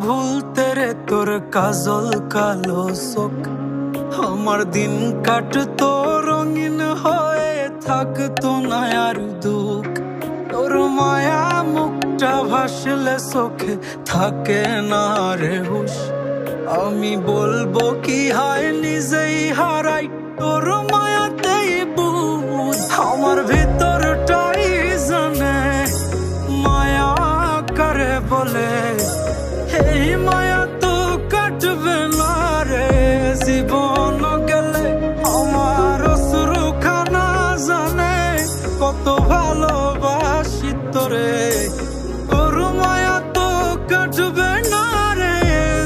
ভুলতে রে তোর কাজল কালো চোখ। আমার দিন কাটতো রঙিন হয়ে, থাকতো না আর দুঃখ। তোর মায়া মুখটা ভাসলে চোখে থাকে না রে হুশ। আমি বলবো কি হয় নিজেই হারাই তোর মায়াতেই বুঝ। আমার